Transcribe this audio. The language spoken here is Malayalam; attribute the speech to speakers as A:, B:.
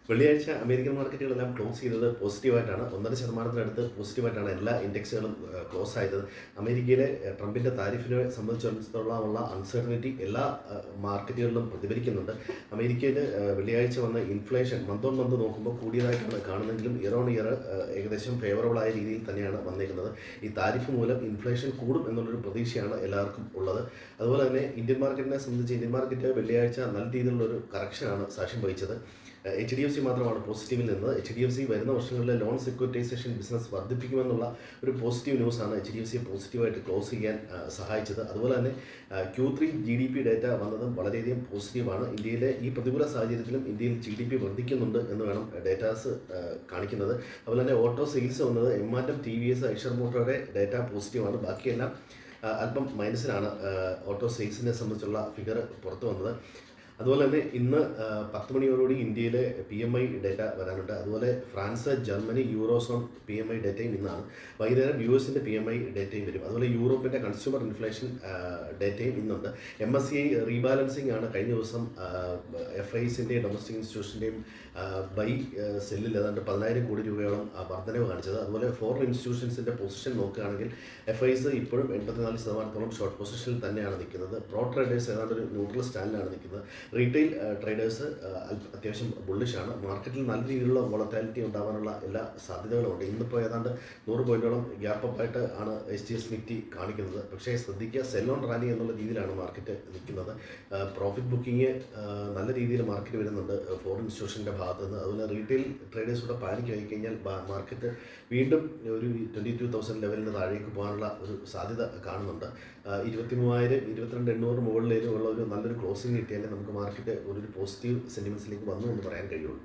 A: വെള്ളിയാഴ്ച അമേരിക്കൻ മാർക്കറ്റുകളെല്ലാം ക്ലോസ് ചെയ്തത് പോസിറ്റീവായിട്ടാണ്. 1.5% പോസിറ്റീവായിട്ടാണ് എല്ലാ ഇൻഡെക്സുകളും ക്ലോസ് ആയത്. അമേരിക്കയിലെ ട്രംപിൻ്റെ താരിഫിനെ സംബന്ധിച്ചിടത്തോളമുള്ള അൺസർട്ടനിറ്റി എല്ലാ മാർക്കറ്റുകളിലും പ്രതിഫലിക്കുന്നുണ്ട്. അമേരിക്കയിൽ വെള്ളിയാഴ്ച വന്ന ഇൻഫ്ലേഷൻ മന്ത് ഓൺ മന്ത് നോക്കുമ്പോൾ കൂടിയതായിട്ടാണ് കാണുന്നതെങ്കിലും ഇയർ ഓൺ ഇയർ ഏകദേശം ഫേവറബിളായ രീതിയിൽ തന്നെയാണ് വന്നേക്കുന്നത്. ഈ താരിഫ് മൂലം ഇൻഫ്ലേഷൻ കൂടും എന്നുള്ളൊരു പ്രതീക്ഷയാണ് എല്ലാവർക്കും ഉള്ളത്. അതുപോലെ തന്നെ ഇന്ത്യൻ മാർക്കറ്റിനെ സംബന്ധിച്ച് ഇന്ത്യൻ മാർക്കറ്റ് വെള്ളിയാഴ്ച നല്ല രീതിയിലുള്ളൊരു കറക്ഷനാണ് സാക്ഷ്യം വഹിച്ചത്. HDFC മാത്രമാണ് പോസിറ്റീവിൽ നിന്നത്. HDFC വരുന്ന വർഷങ്ങളിലെ ലോൺ സെക്യൂരിറ്റൈസേഷൻ ബിസിനസ് വർദ്ധിപ്പിക്കുമെന്നുള്ള ഒരു പോസിറ്റീവ് ന്യൂസാണ് HDFC പോസിറ്റീവായിട്ട് ക്ലോസ് ചെയ്യാൻ സഹായിച്ചത്. അതുപോലെ തന്നെ Q3 GDP ഡേറ്റ വന്നതും വളരെയധികം പോസിറ്റീവാണ്. ഇന്ത്യയിലെ ഈ പ്രതികൂല സാഹചര്യത്തിലും ഇന്ത്യയിൽ GDP വർദ്ധിക്കുന്നുണ്ട് എന്ന് വേണം ഡേറ്റാസ് കാണിക്കുന്നത്. അതുപോലെ തന്നെ ഓട്ടോ സെയിൽസ് വന്നത് എം&എം, TVS, ഐഷർ മോട്ടോയുടെ ഡേറ്റ പോസിറ്റീവാണ്. ബാക്കിയെല്ലാം അല്പം മൈനസിലാണ് ഓട്ടോ സെയിൽസിനെ സംബന്ധിച്ചുള്ള ഫിഗർ പുറത്തു വന്നത്. അതുപോലെ തന്നെ ഇന്ന് 10 മണിയോടുകൂടി ഇന്ത്യയിലെ PMI ഡേറ്റ വരാനുണ്ട്. അതുപോലെ ഫ്രാൻസ്, ജർമ്മനി, യൂറോസോൺ PMI ഡേറ്റയും ഇന്നാണ്. വൈകുന്നേരം US-ൻ്റെ PMI ഡേറ്റയും വരും. അതുപോലെ യൂറോപ്പിൻ്റെ കൺസ്യൂമർ ഇൻഫ്ലേഷൻ ഡേറ്റയും ഇന്നുണ്ട്. MSCI റീബാലൻസിങ് ആണ് കഴിഞ്ഞ ദിവസം FIs-ൻ്റെയും ഡൊമസ്റ്റിക് ഇൻസ്റ്റിറ്റ്യൂഷൻ്റെയും ബൈ സെല്ലിൽ ഏതാണ്ട് 10,000 കോടി രൂപയോളം വർധനവ് കാണിച്ചത്. അതുപോലെ ഫോറിൻ ഇൻസ്റ്റിറ്റ്യൂഷൻസിൻ്റെ പൊസിഷൻ നോക്കുകയാണെങ്കിൽ FIs ഇപ്പോഴും 84% ഷോർട്ട് പൊസിഷനിൽ തന്നെയാണ് നിൽക്കുന്നത്. പ്രോ ട്രേഡേഴ്സ് ഏതാണ്ട് ഒരു ന്യൂട്രൽ സ്റ്റാൻഡിലാണ് നിൽക്കുന്നത്. റീറ്റെയിൽ ട്രേഡേഴ്സ് അത്യാവശ്യം ബുള്ളിഷാണ്. മാർക്കറ്റിൽ നല്ല രീതിയിലുള്ള വോളറ്റാലിറ്റി ഉണ്ടാകാനുള്ള എല്ലാ സാധ്യതകളുമുണ്ട്. ഇന്നിപ്പോൾ ഏതാണ്ട് 100 പോയിന്റോളം ഗ്യാപ്പ് അപ്പായിട്ട് ആണ് HDS നിഫ്റ്റി കാണിക്കുന്നത്. പക്ഷേ ശ്രദ്ധിക്കുക, സെൽ ഓൺ റാലി എന്നുള്ള രീതിയിലാണ് മാർക്കറ്റ് നിൽക്കുന്നത്. പ്രോഫിറ്റ് ബുക്കിംഗ് നല്ല രീതിയിൽ മാർക്കറ്റ് വരുന്നുണ്ട് ഫോറിൻ ഇൻസ്റ്റിറ്റ്യൂഷൻ്റെ ഭാഗത്തു നിന്ന്. അതുപോലെ റീറ്റെയിൽ ട്രേഡേഴ്സൂടെ പാനിക്ക് ആയി കഴിഞ്ഞാൽ മാർക്കറ്റ് വീണ്ടും ഒരു 22,000 ലെവലിന് താഴേക്ക് പോകാനുള്ള ഒരു സാധ്യത കാണുന്നുണ്ട്. 23,000, 22,800 മുകളിലേക്കുള്ള ഒരു നല്ലൊരു ക്ലോസിംഗ് കിട്ടിയാലേ നമുക്ക് മാർക്കറ്റ് ഒരു പോസിറ്റീവ് സെൻറ്റിമെൻസിലേക്ക് വന്നു എന്ന് പറയാൻ കഴിയുള്ളൂ.